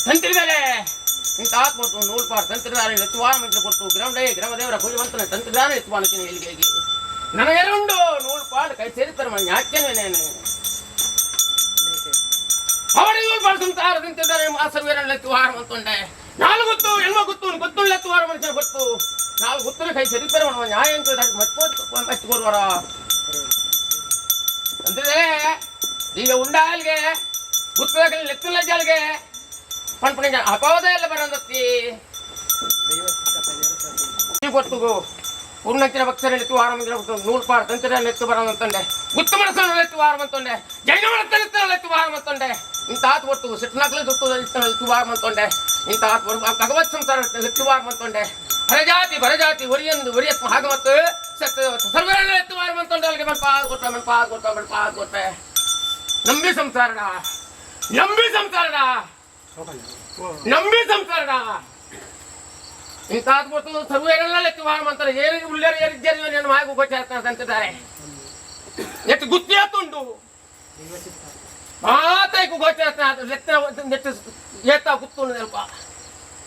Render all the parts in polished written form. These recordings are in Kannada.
ತಂತ್ರಿದ್ದಾರೆ ಇಂಥ ಆತ್ಮತ್ತು ನೂಲ್ಪಾಡು ತಂತ್ರಿದಾರೆ ಎತ್ತುವಾನ ಮಿತ್ರ ಕೊಟ್ಟು ಗ್ರಮಡೇ ಗ್ರಮದೇವರ ಪೂಜವಂತನ ತಂತ್ರಿದಾನೆ ಎತ್ತುವಾನಕ್ಕಿನ ಎಲ್ಲಿಗೆ ನನಗೆರುಂಡು ನೂಲ್ಪಾಡು ಕೈ ಸೇರಿತಾರೆ ಮನೆ ಯಾಕೆನೇನೇನೆ ಅವರಿಗೆ ನೂಲ್ಪಾಡು ಸಂತಾರ ತಿಂತಿದ್ದಾರೆ ಮಾಸವೀರನ ಎತ್ತುವಾರ ಅಂತಂಡೆ ನಾಲ್ಕು ಗೊತ್ತು ಹೆಣ್ಮ ಗೊತ್ತು ಗೊತ್ತುಳ್ಳ ಎತ್ತುವಾರ ಮನುಷ್ಯನ ಗೊತ್ತು ನಾಲ್ಕು ಗೊತ್ತಿನ ಕೈ ಸೇರಿತಾರೆ ಮನ ನ್ಯಾಯ ಅಂತ ಮಚ್ಚೋರ್ವರ ತಂತ್ರಿದೆ ಈಗ ಉಂಡಾಲ್ಗೆ ಗುತ್ತದ ಲೆಕ್ಕಲ್ಲ ಜಾಲ್ಗೆ ಪಣಪಣ ಅಪವಾದ ಎಲ್ಲ ಬರಂದತ್ತಿ ಗೊತ್ತು ಪೂರ್ಣಂಚಿನ ಭಕ್ತರೆತ್ತು ವಾರಮಂದಿರ ನೂಲ್ಪಾಡು ತಂತ್ರನೆತ್ತು ಬರವಂತಂಡೆ ಗುತ್ತು ಮನಸ್ಸನ್ನೆತ್ತು ವಾರವಂತಂಡೆ ಜೈನ ಮನಸ್ಸನ್ನೆತ್ತು ವಾರವಂತಂಡೆ ಇಂಥ ಆತು ಹೊತ್ತು ಸಿಟ್ನಕ್ಲು ದುತ್ತು ವಾರವಂತಂಡೆ ಇಂಥ ಆತು ಭಗವತ್ ಸಂಸಾರ ಎತ್ತು ವಾರವಂತಂಡೆ ಹರಜಾತಿ ಬರಜಾತಿ ಒರಿಯಂದು ಒರಿಯತ್ ಭಾಗವತ್ ಸರ್ವರನ್ನ ಎತ್ತು ವಾರವಂತಂಡೆ ಅಲ್ಲಿಗೆ ಮಲ್ಪಾದ ನಂಬಿ ಸಂಸಾರಣ ನಂಬಿ ಸಂಸಾರಣ ನಂಬಿ ಸಂಸಾರಣ ಇಂಥ ಗೊತ್ತು ಸರ್ವೇರೆಲ್ಲ ಲೆಕ್ಕ ಮಾಡ್ತಾರೆ ಏನಿಗೆ ಉಳ್ಳೇರು ಏರಿದ್ದೇನೆ ನನ್ನ ಮಾಗೂ ಗೊತ್ತಾಗ್ತಂತಿದ್ದಾರೆ ಎಷ್ಟು ಗುತ್ತಿಯಾತುಂಟು ಮಾತೈಕು ಗೊತ್ತಾಗ್ತಾನ ನೆಟ್ಟು ಏತಾ ಗುತ್ತು ನೆಲ್ಪ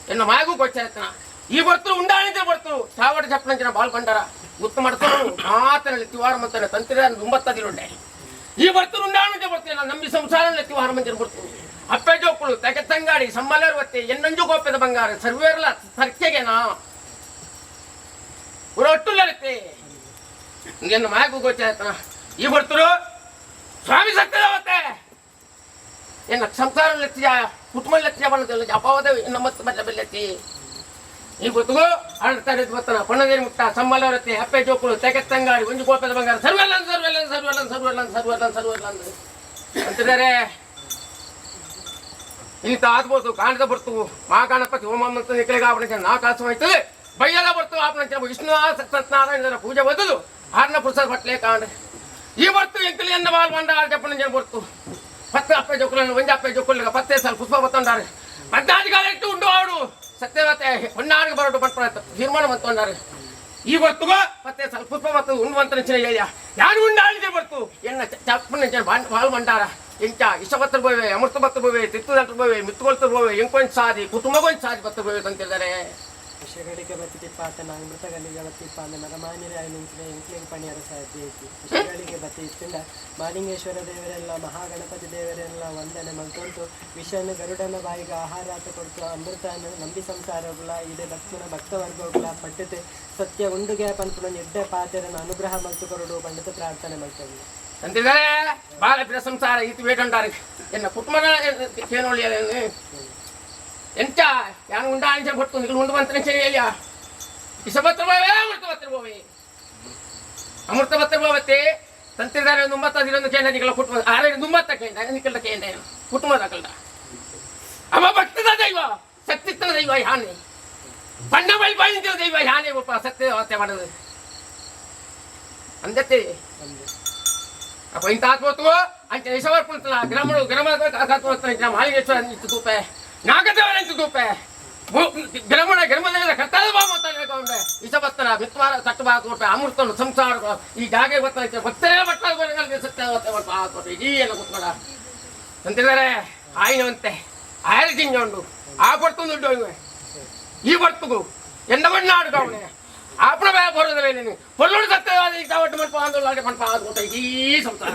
ಎನ್ನ ಮಾಗೂ ಗೊತ್ತಾಗ್ತಾನ ಈ ಬರ್ತರು ಉಂಡಾಣಿದ್ರೆ ಬರ್ತರು ಚಾವಟ ಚಪ್ಪಣಂಚಿನ ಬಾಳ್ಕೊಂಡಾರ ಗುತ್ತು ಮಾಡ್ತಾನು ಮಾತನಲ್ಲಿ ತಿವಾರ ಮಾಡ್ತಾನೆ ತಂತ್ರ ಮುಂಬತ್ತದಿರುಂಡೆ ಈ ಬರ್ತರು ಉಂಡಾಣಿದ್ರೆ ಬರ್ತೀನಿ ನಾನು ನಂಬಿ ಸಂಸಾರ ತಿವಾರ ಮಂದಿರ ಬರ್ತೀನಿ ಅಪ್ಪೆ ಜೋಕುಳು ತೆಗೆ ತಂಗಾಡಿ ಸಮ್ಮಲರ್ವತ್ತೆ ಎನ್ನಂಜು ಗೋಪ್ಯದ ಬಂಗಾರ ಸರ್ವೇರ್ಲ ಸರ್ಕೆಗೆನಾ ಒಟ್ಟುಲ್ಲತ್ತೆ ನಿನ್ನ ಮಾಗೂ ಗೊತ್ತಾಯ್ತನ ಈ ಬರ್ತರು ಸ್ವಾಮಿ ಸತ್ಯದವತ್ತೆ ಎನ್ನ ಸಂಸಾರ ಲೆತ್ತಿಯ ಕುಟುಂಬ ಲೆತ್ತಿಯ ಬಣ್ಣದಲ್ಲಿ ಅಪವಾದ ನಮ್ಮತ್ತು ಬಲ್ಲ ಬೆಲ್ಲತ್ತಿ ಈ ಗೊತ್ತುಗೋ ಆಡ್ತಾರೆ ಬರ್ತನ ಪಣ್ಣದೇರಿ ಮುಟ್ಟ ಸಮ್ಮಲವತ್ತೆ ಅಪ್ಪೆ ಜೋಕುಳು ತೆಗೆ ತಂಗಾಡಿ ಒಂದು ಗೋಪ್ಯದ ಬಂಗಾರ ಸರ್ವೆಲ್ಲ ಸರ್ವೆಲ್ಲ ಸರ್ವೆಲ್ಲ ಸರ್ವೆಲ್ಲ ಸರ್ವೆಲ್ಲ ಸರ್ವೆಲ್ಲ ಅಂತಿದ್ದಾರೆ ಇಂಥ ಆಗ್ಬೋದು ಕಾಣದ ಬರ್ತು ಮಾ ಗಣಪತಿ ಹೋಮ ಅಂತ ನಿಖಲಿಗೆ ಆಪಣ ನಾ ಕಾಸವಾಯ್ತದೆ ಬೈಯೆಲ್ಲ ಬರ್ತು ಆಪಣ ವಿಷ್ಣು ಸತ್ಯನಾರಾಯಣರ ಪೂಜೆ ಬದಲು ಆರ್ನ ಪುರುಷ ಬಟ್ಲೆ ಕಾಂಡ ಈ ಬರ್ತು ಎಂಕಲಿ ಎನ್ನ ಬಾಲ್ ಮಂಡ ಆರ್ಜಪ್ಪನ ಜನ ಬರ್ತು ಪತ್ತೆ ಅಪ್ಪೆ ಜೋಕುಲನ್ನು ಒಂಜಿ ಅಪ್ಪೆ ಜೋಕುಲಿಗೆ ಪತ್ತೆ ಸಲ ಪುಷ್ಪ ಬತ್ತೊಂಡಾರೆ ಪದ್ದಾದಿಗಾಲ ಇಟ್ಟು ಉಂಡು ಆಡು ಸತ್ಯವತೆ ಹೊನ್ನಾಡಿಗೆ ಬರೋಡು ಪಟ್ಪಣ ತೀರ್ಮಾನ ಬಂತೊಂಡಾರೆ ಈ ಬರ್ತು ಪತ್ತೆ ಸಲ ಪುಷ್ಪ ಬತ್ತು ಉಂಡು ಅಂತ ನೆಚ್ಚಿನ ಹೇಳಿಯ ಯಾರು ಉಂಡಾಳಿದೆ ಬರ್ತು ಎನ್ನ ಚಪ್ಪನ ಜನ ಬಾಲ್ ಮಂಡಾರ ಇಂಚ ಇಷ್ಟಪತ್ರ ಬೋವೆ ಅಮೃತ ಬತ್ತ ಬೋವೆ ತಿತ್ತುದತ್ರ ಬೋವೆ ಮಿತ್ತುಗೊಳ್ತ ಬೋವೆ ಎಂಕೊಂದು ಸಾದಿ ಕುಟುಂಬಗೊಂದು ಸಾದಿ ಬತ್ತ ಬೋವೆ ಅಂತಿದ್ದಾರೆ ವಿಷಯಗಳಿಗೆ ಬತ್ತಿಪ್ಪಾತ ನಾವು ಮೃತಗಳಿಗೆ ಬತ್ತಿಪ್ಪ ಅಂದ್ರೆ ಮರಮಾನ್ಯರೇ ನಿಂತಿನ ಎಂಕ್ಲಿಂಗ್ ಪಣಿಯರ ಸಾಧ್ಯ ಐತಿ ವಿಷಯಗಳಿಗೆ ಬತ್ತಿತ್ತಿಂದ ಮಾಲಿಂಗೇಶ್ವರ ದೇವರೆಲ್ಲ ಮಹಾಗಣಪತಿ ದೇವರೆಲ್ಲ ವಂದನೆ ಮಲ್ತೊಂತು ವಿಷಯನ್ನು ಗರುಡನ ಬಾಯಿಗೆ ಆಹಾರ ಕೊಡ್ತು ಅಮೃತನ ನಂಬಿ ಸಂಸಾರಗಳ ಇದೆ ಭಕ್ತನ ಭಕ್ತವರ್ಗಗಳ ಪಟ್ಟತೆ ಸತ್ಯ ಉಂಡುಗೆ ಪಂಪುನ ಎಡ್ಡೆ ಪಾತೆರನ್ನು ಅನುಗ್ರಹ ಮಲ್ತು ಕೊರಡು ಪಂಡಿತ ಪ್ರಾರ್ಥನೆ ಮಾಡ್ತೇವೆ ಅಂತಿದ್ದಾರೆ ಬಾಲಪಿನ ಸಂಸಾರ ಇತ್ತು ಬೇಟಂಟಾರೆ ಎನ್ನ ಕುಟುಂಬದ ಕೇನೋಳಿ ಎಂತ ಯಾನು ಉಂಡಾಣಿಸ ಕೊಟ್ಟು ನಿಗಳು ಉಂಡು ಬಂತ ಹೇಳಿಯ ಇಸಭತ್ರ ಬೋವೆ ಅಮೃತ ಭತ್ರ ಬೋವೆ ಅಮೃತ ಭತ್ರ ಬೋವತ್ತೆ ತಂತಿದ್ದಾರೆ ನುಂಬತ್ತದಿರೊಂದು ಕೇಂದ್ರ ನಿಗಳ ಕುಟುಂಬ ಆರೆ ನುಂಬತ್ತ ಕೇಂದ್ರ ನಿಕಲ್ದ ಕೇಂದ್ರ ಕುಟುಂಬದ ಕಲ್ದ ಅವ ಭಕ್ತದ ದೈವ ಸತ್ಯತ್ವದ ದೈವ ಯಾನೆ ಬಣ್ಣ ಬಳಿ ಬಾಳಿಂದ ದೈವ ಯಾನೆ ಒಬ್ಬ ಸತ್ಯ ಅವತ್ತೆ ಮಾಡೋದು ಅಂದತ್ತೆ ಅಪ್ಪ ಇಂಥ ಆತ್ಮತ್ವ ಅಂಚೆ ನಿಸವರ್ಪುತ್ತಲ್ಲ ಗ್ರಾಮಗಳು ಗ್ರಾಮ ಮಾಲಿಂಗೇಶ್ವರ ನಿಂತು ತೂಪೆ ನಾಗದೇವರ ನಿಂತು ತೂಪೆ ಗ್ರಾಮಣ ಗ್ರಾಮದ ಕರ್ತಾದ ಬಾಮ ಅಂತ ಇಸಬತ್ತರ ಮಿತ್ವಾರ ಸಟ್ಟಬಾ ತೋಟೆ ಅಮೃತನು ಸಂಸಾರ ಈ ಜಾಗೆ ಬರ್ತಾ ಭಕ್ತರೇ ಬಟ್ಟ ಸತ್ಯ ಇಡೀ ಎಲ್ಲ ಕೂತ್ಬೇಡ ಅಂತಿದ್ದಾರೆ ಆಯ್ನವಂತೆ ಆಯ್ರ ಜಿಂಜೊಂಡು ಆ ಬರ್ತು ದುಡ್ಡು ಈ ಬರ್ತುಗು ಎಂದ ಬಣ್ಣ ಆಡುಗ ಅವನೇ ಆಪಣ ಬೇಗ ಬರೋದಿಲ್ಲ ನೀನು ಪೊಲ್ಲೋಡು ಸತ್ಯವಾದ ಈಗ ಒಟ್ಟು ಮಲ್ಪ ಆಂದೋಲನ ಮಲ್ಪ ಆದ್ಕೊತ ಈ ಸಂಸಾರ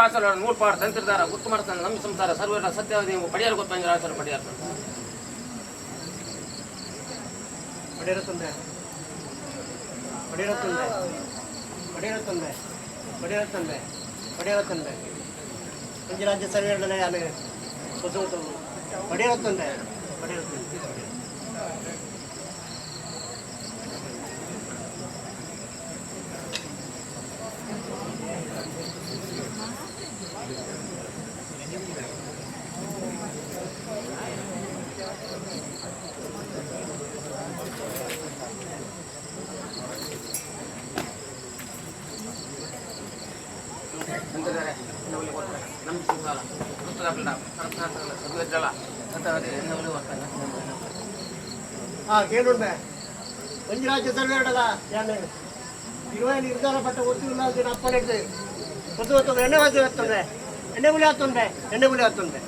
ಪಂಜರಾಸರ 100 ಪಾಡ ತಂತ್ರದಾರ ಗುರ್ತು ಮಾಡ್ತಾನೆ ನಮ್ಮ ಸಂಸಾರ ಸರ್ವರ ಸತ್ಯವಾದಿ ಪಡೆಯಲು ಗೊತ್ತು ಪಂಜರಾಸರ ಪಡೆಯಲು ಪಡೆಯುತ್ತದೆ ಪಡೆಯುತ್ತದೆ ಪಡೆಯುತ್ತದೆ ಪಡೆಯುತ್ತದೆ ಪಡೆಯುತ್ತದೆ ಪಂಚರಾಜ್ಯ ಸರ್ವೇಡಲೆ ಯಾನೆ ಪೊಸಭೂತ ಪಡೆಯುತ್ತದೆ ಪಡೆಯುತ್ತದೆ ನಮ್ಮ ಸಂಸಾರ ಕೇಳುಂಡೆ ಪಂಚರಾಜ್ಯ ಸರ್ವೇಡಲ ಯಾನೆ 20 ನಿರ್ಧಾರ ಪಟ್ಟ ಗೊತ್ತಿಲ್ಲ ಅಂತ ಅಪ್ಪನಿಗೆ ಪೊಸಭೂತ ಎಣ್ಣೆ ಆಗ್ತದೆ ಎಣ್ಣೆ ಗುಳಿ ಆಗ್ತದೆ ಎಣ್ಣೆ ಗುಳಿ ಆಗ್ತದೆ